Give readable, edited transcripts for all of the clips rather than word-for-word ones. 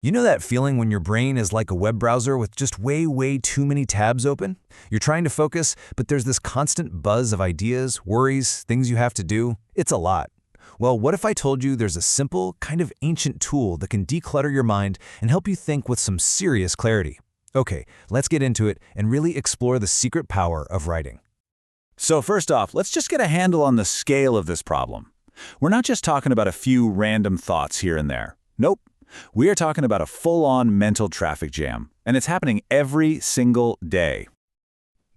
You know that feeling when your brain is like a web browser with just way too many tabs open? You're trying to focus, but there's this constant buzz of ideas, worries, things you have to do. It's a lot. Well, what if I told you there's a simple, kind of ancient tool that can declutter your mind and help you think with some serious clarity? Okay, let's get into it and really explore the secret power of writing. So first off, let's just get a handle on the scale of this problem. We're not just talking about a few random thoughts here and there. Nope. We are talking about a full-on mental traffic jam, and it's happening every single day.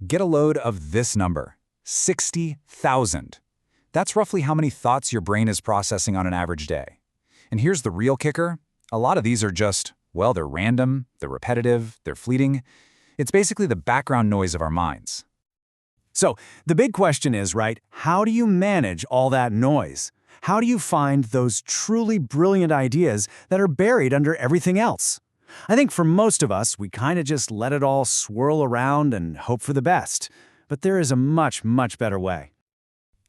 Get a load of this number, 60,000. That's roughly how many thoughts your brain is processing on an average day. And here's the real kicker. A lot of these are just, well, they're random, they're repetitive, they're fleeting. It's basically the background noise of our minds. So the big question is, right, how do you manage all that noise? How do you find those truly brilliant ideas that are buried under everything else? I think for most of us, we kind of just let it all swirl around and hope for the best. But there is a much better way.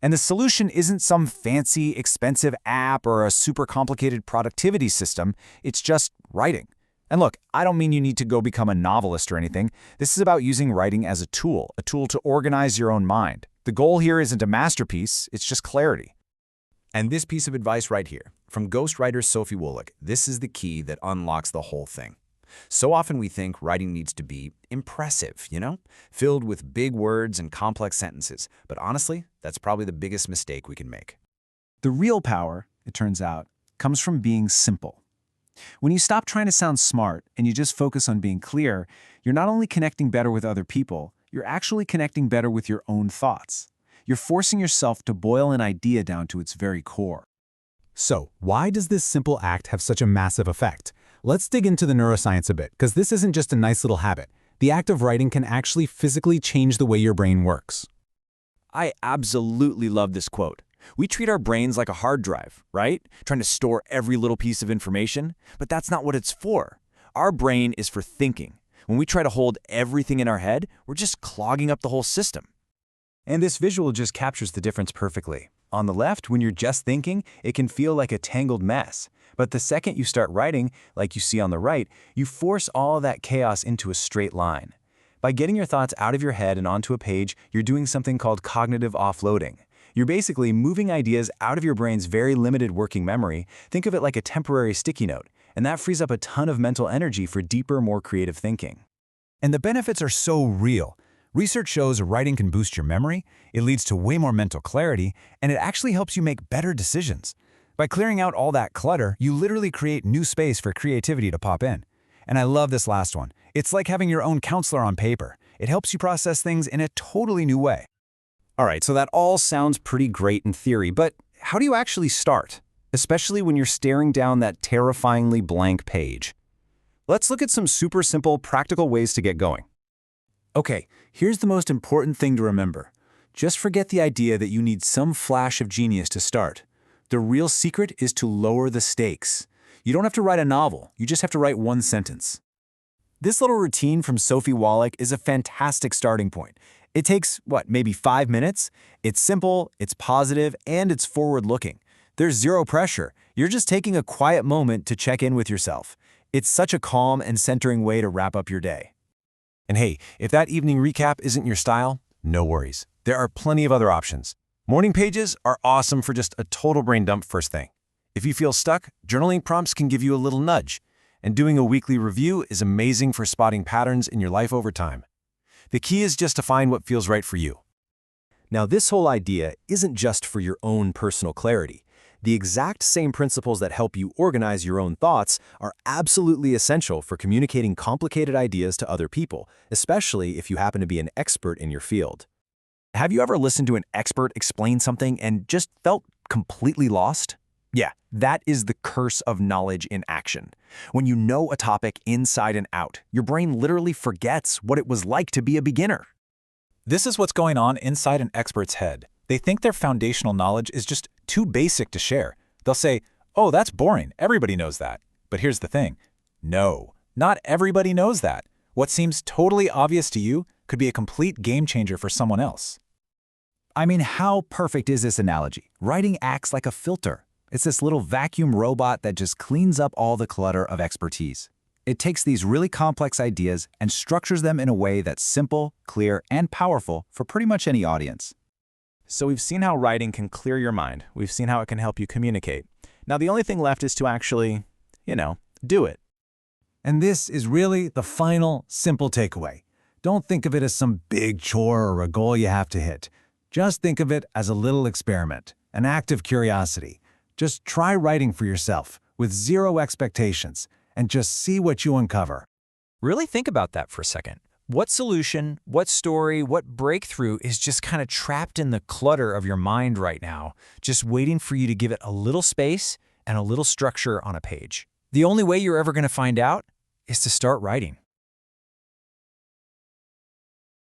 And the solution isn't some fancy, expensive app or a super complicated productivity system. It's just writing. And look, I don't mean you need to go become a novelist or anything. This is about using writing as a tool to organize your own mind. The goal here isn't a masterpiece, it's just clarity. And this piece of advice right here, from ghostwriter Sofie Wolik, this is the key that unlocks the whole thing. So often we think writing needs to be impressive, filled with big words and complex sentences. But honestly, that's probably the biggest mistake we can make. The real power, it turns out, comes from being simple. When you stop trying to sound smart and you just focus on being clear, you're not only connecting better with other people, you're actually connecting better with your own thoughts. You're forcing yourself to boil an idea down to its very core. So, why does this simple act have such a massive effect? Let's dig into the neuroscience a bit, because this isn't just a nice little habit. The act of writing can actually physically change the way your brain works. I absolutely love this quote. We treat our brains like a hard drive, right? Trying to store every little piece of information. But that's not what it's for. Our brain is for thinking. When we try to hold everything in our head, we're just clogging up the whole system. And this visual just captures the difference perfectly. On the left, when you're just thinking, it can feel like a tangled mess. But the second you start writing, like you see on the right, you force all that chaos into a straight line. By getting your thoughts out of your head and onto a page, you're doing something called cognitive offloading. You're basically moving ideas out of your brain's very limited working memory. Think of it like a temporary sticky note, and that frees up a ton of mental energy for deeper, more creative thinking. And the benefits are so real. Research shows writing can boost your memory, it leads to way more mental clarity, and it actually helps you make better decisions. By clearing out all that clutter, you literally create new space for creativity to pop in. And I love this last one. It's like having your own counselor on paper. It helps you process things in a totally new way. All right, so that all sounds pretty great in theory, but how do you actually start? Especially when you're staring down that terrifyingly blank page. Let's look at some super simple, practical ways to get going. Okay, here's the most important thing to remember. Just forget the idea that you need some flash of genius to start. The real secret is to lower the stakes. You don't have to write a novel, you just have to write one sentence. This little routine from Sofie Wolik is a fantastic starting point. It takes, maybe 5 minutes? It's simple, it's positive, and it's forward-looking. There's zero pressure. You're just taking a quiet moment to check in with yourself. It's such a calm and centering way to wrap up your day. And hey, if that evening recap isn't your style, no worries. There are plenty of other options. Morning pages are awesome for just a total brain dump first thing. If you feel stuck, journaling prompts can give you a little nudge. And doing a weekly review is amazing for spotting patterns in your life over time. The key is just to find what feels right for you. Now, this whole idea isn't just for your own personal clarity. The exact same principles that help you organize your own thoughts are absolutely essential for communicating complicated ideas to other people, especially if you happen to be an expert in your field. Have you ever listened to an expert explain something and just felt completely lost? Yeah, that is the curse of knowledge in action. When you know a topic inside and out, your brain literally forgets what it was like to be a beginner. This is what's going on inside an expert's head. They think their foundational knowledge is just too basic to share. They'll say, "Oh, that's boring. Everybody knows that." But here's the thing. No, not everybody knows that. What seems totally obvious to you could be a complete game changer for someone else. I mean, how perfect is this analogy? Writing acts like a filter. It's this little vacuum robot that just cleans up all the clutter of expertise. It takes these really complex ideas and structures them in a way that's simple, clear, and powerful for pretty much any audience. So we've seen how writing can clear your mind. We've seen how it can help you communicate. Now the only thing left is to actually, do it. And this is really the final, simple takeaway. Don't think of it as some big chore or a goal you have to hit. Just think of it as a little experiment, an act of curiosity. Just try writing for yourself, with zero expectations, and just see what you uncover. Really think about that for a second. What solution, what story, what breakthrough is just kind of trapped in the clutter of your mind right now, just waiting for you to give it a little space and a little structure on a page? The only way you're ever going to find out is to start writing.